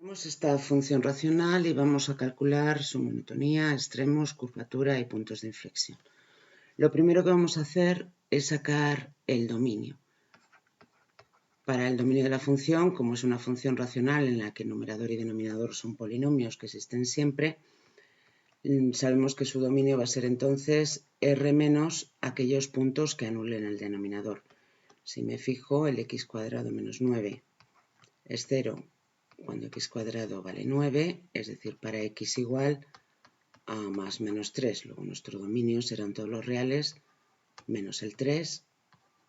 Tenemos esta función racional y vamos a calcular su monotonía, extremos, curvatura y puntos de inflexión. Lo primero que vamos a hacer es sacar el dominio. Para el dominio de la función, como es una función racional en la que numerador y denominador son polinomios que existen siempre, sabemos que su dominio va a ser entonces R menos aquellos puntos que anulen el denominador. Si me fijo, el x cuadrado menos 9 es 0 cuando x cuadrado vale 9, es decir, para x igual a más menos 3. Luego nuestro dominio serán todos los reales menos el 3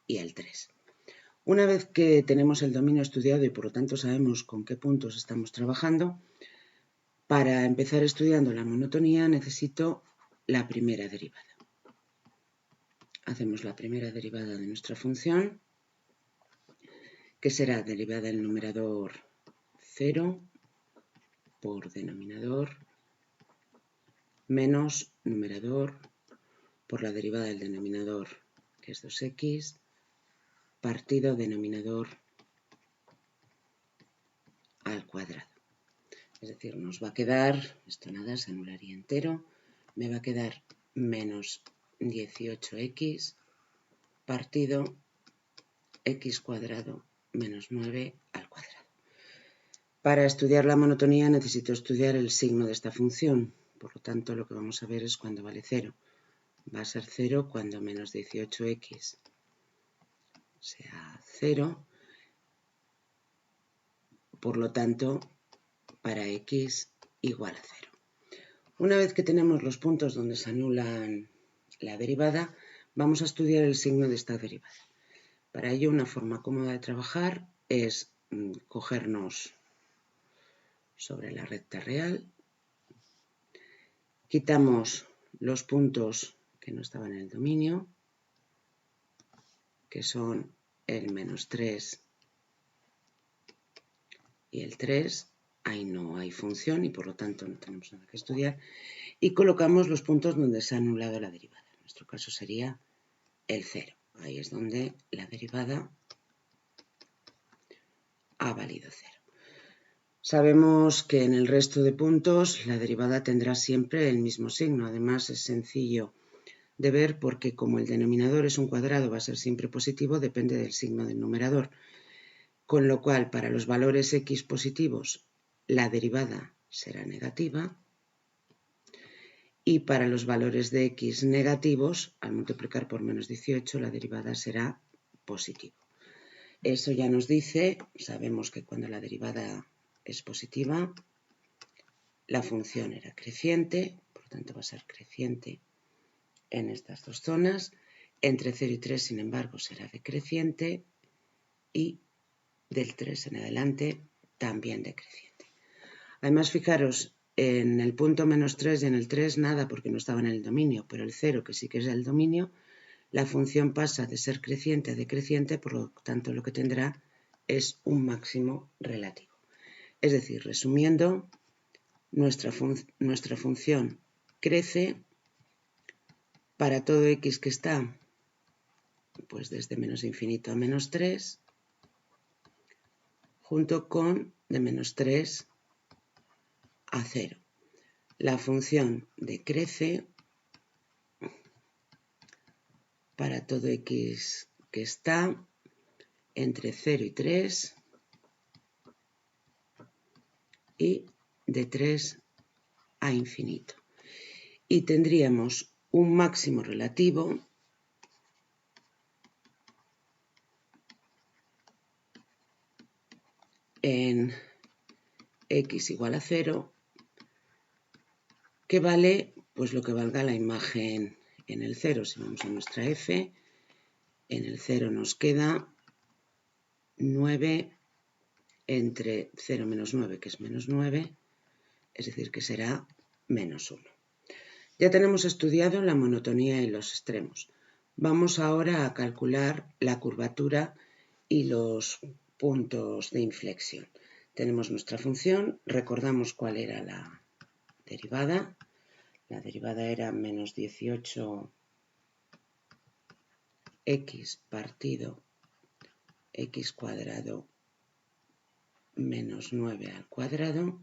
y el 3. Una vez que tenemos el dominio estudiado y por lo tanto sabemos con qué puntos estamos trabajando, para empezar estudiando la monotonía necesito la primera derivada. Hacemos la primera derivada de nuestra función, que será derivada del numerador 0 por denominador menos numerador por la derivada del denominador, que es 2x, partido denominador al cuadrado. Es decir, nos va a quedar, esto nada, se anularía entero, me va a quedar menos 18x partido x cuadrado menos 9 al cuadrado. Para estudiar la monotonía necesito estudiar el signo de esta función, por lo tanto lo que vamos a ver es cuando vale 0. Va a ser 0 cuando menos 18x sea 0, por lo tanto para x igual a 0. Una vez que tenemos los puntos donde se anulan la derivada, vamos a estudiar el signo de esta derivada. Para ello, una forma cómoda de trabajar es cogernos sobre la recta real, quitamos los puntos que no estaban en el dominio, que son el menos 3 y el 3, ahí no hay función y por lo tanto no tenemos nada que estudiar, y colocamos los puntos donde se ha anulado la derivada. En nuestro caso sería el 0. Ahí es donde la derivada ha valido 0. Sabemos que en el resto de puntos la derivada tendrá siempre el mismo signo. Además es sencillo de ver porque como el denominador es un cuadrado, va a ser siempre positivo, depende del signo del numerador. Con lo cual, para los valores x positivos, la derivada será negativa. Y para los valores de x negativos, al multiplicar por menos 18, la derivada será positiva. Eso ya nos dice, sabemos que cuando la derivada es positiva, la función era creciente, por lo tanto va a ser creciente en estas dos zonas. Entre 0 y 3, sin embargo, será decreciente y del 3 en adelante también decreciente. Además, fijaros, en el punto menos 3 y en el 3 nada porque no estaba en el dominio, pero el 0, que sí que es el dominio, la función pasa de ser creciente a decreciente, por lo tanto lo que tendrá es un máximo relativo. Es decir, resumiendo, nuestra función crece para todo x que está pues desde menos infinito a menos 3, junto con de menos 3 a 0. La función decrece para todo x que está entre 0 y 3 y de 3 a infinito. Y tendríamos un máximo relativo en x igual a 0, que vale pues lo que valga la imagen en el 0. Si vamos a nuestra f, en el 0 nos queda 9 entre 0 menos 9, que es menos 9, es decir, que será menos 1. Ya tenemos estudiado la monotonía y los extremos. Vamos ahora a calcular la curvatura y los puntos de inflexión. Tenemos nuestra función, recordamos cuál era la derivada. La derivada era menos 18x partido x cuadrado menos 9 al cuadrado.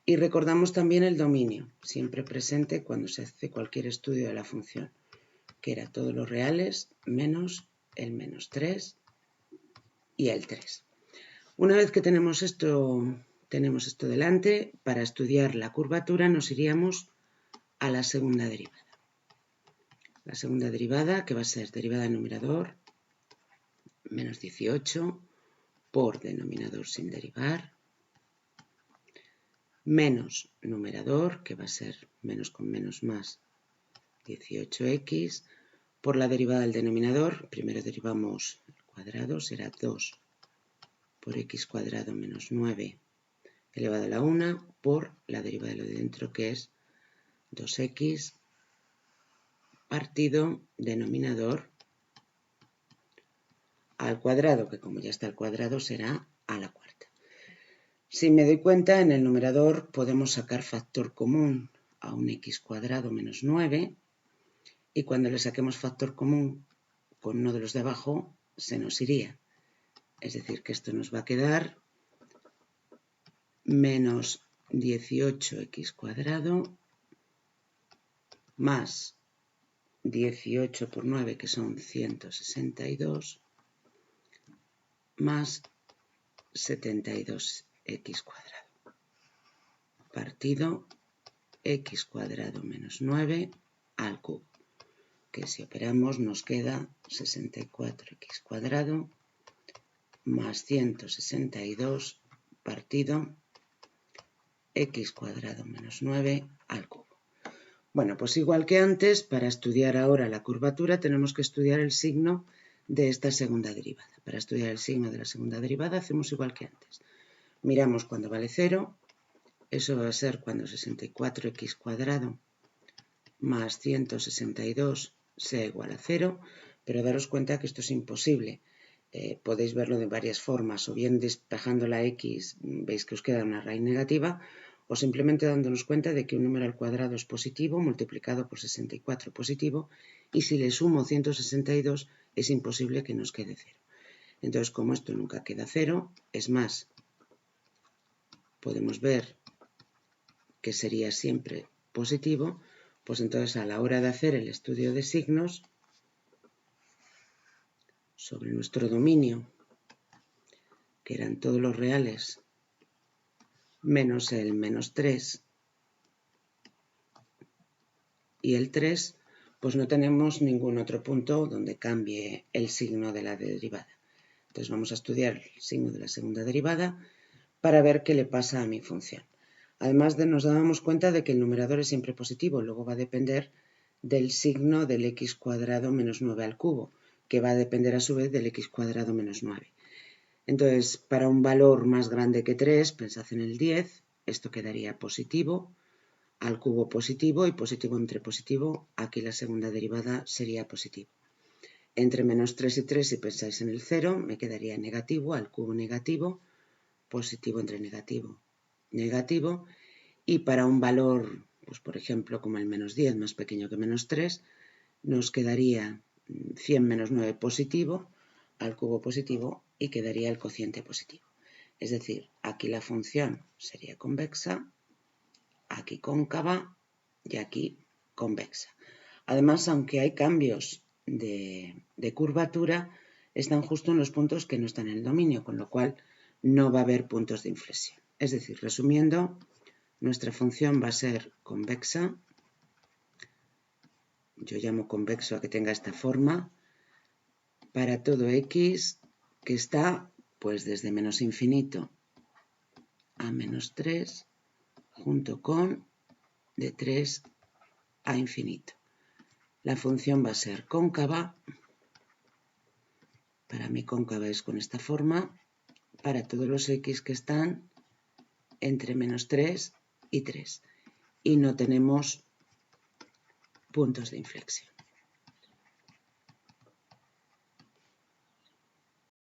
Y recordamos también el dominio, siempre presente cuando se hace cualquier estudio de la función, que era todos los reales menos el menos 3 y el 3. Una vez que tenemos esto delante, para estudiar la curvatura nos iríamos a la segunda derivada. La segunda derivada, que va a ser derivada del numerador, menos 18, por denominador sin derivar, menos numerador, que va a ser menos con menos más 18x, por la derivada del denominador, primero derivamos el cuadrado, será 2 por x cuadrado menos 9 elevado a la 1 por la derivada de lo de dentro, que es 2x partido denominador al cuadrado, que como ya está al cuadrado será a la cuarta. Si me doy cuenta, en el numerador podemos sacar factor común a un x cuadrado menos 9 y cuando le saquemos factor común con uno de los de abajo se nos iría. Es decir, que esto nos va a quedar menos 18x cuadrado más 18 por 9, que son 162, más 72x cuadrado, partido x cuadrado menos 9 al cubo, que si operamos nos queda 64x cuadrado más 162 partido x cuadrado menos 9 al cubo. Bueno, pues igual que antes, para estudiar ahora la curvatura tenemos que estudiar el signo de esta segunda derivada. Para estudiar el signo de la segunda derivada hacemos igual que antes. Miramos cuando vale 0, eso va a ser cuando 64x cuadrado más 162 sea igual a 0, pero daros cuenta que esto es imposible. Podéis verlo de varias formas, o bien despejando la x veis que os queda una raíz negativa, o simplemente dándonos cuenta de que un número al cuadrado es positivo multiplicado por 64 positivo, y si le sumo 162 es imposible que nos quede 0. Entonces, como esto nunca queda 0, es más, podemos ver que sería siempre positivo, pues entonces a la hora de hacer el estudio de signos sobre nuestro dominio, que eran todos los reales menos el menos 3 y el 3, pues no tenemos ningún otro punto donde cambie el signo de la derivada. Entonces vamos a estudiar el signo de la segunda derivada para ver qué le pasa a mi función. Además nos dábamos cuenta de que el numerador es siempre positivo, luego va a depender del signo del x cuadrado menos 9 al cubo, que va a depender a su vez del x cuadrado menos 9. Entonces, para un valor más grande que 3, pensad en el 10, esto quedaría positivo, al cubo positivo y positivo entre positivo, aquí la segunda derivada sería positivo. Entre menos 3 y 3, si pensáis en el 0, me quedaría negativo, al cubo negativo, positivo entre negativo, negativo, y para un valor, pues por ejemplo, como el menos 10, más pequeño que menos 3, nos quedaría 100 menos 9 positivo, al cubo positivo, y quedaría el cociente positivo. Es decir, aquí la función sería convexa, aquí cóncava y aquí convexa. Además, aunque hay cambios de curvatura, están justo en los puntos que no están en el dominio, con lo cual no va a haber puntos de inflexión. Es decir, resumiendo, nuestra función va a ser convexa. Yo llamo convexo a que tenga esta forma para todo x que está pues desde menos infinito a menos 3 junto con de 3 a infinito. La función va a ser cóncava. Para mí cóncava es con esta forma para todos los x que están entre menos 3 y 3. Y no tenemos puntos de inflexión.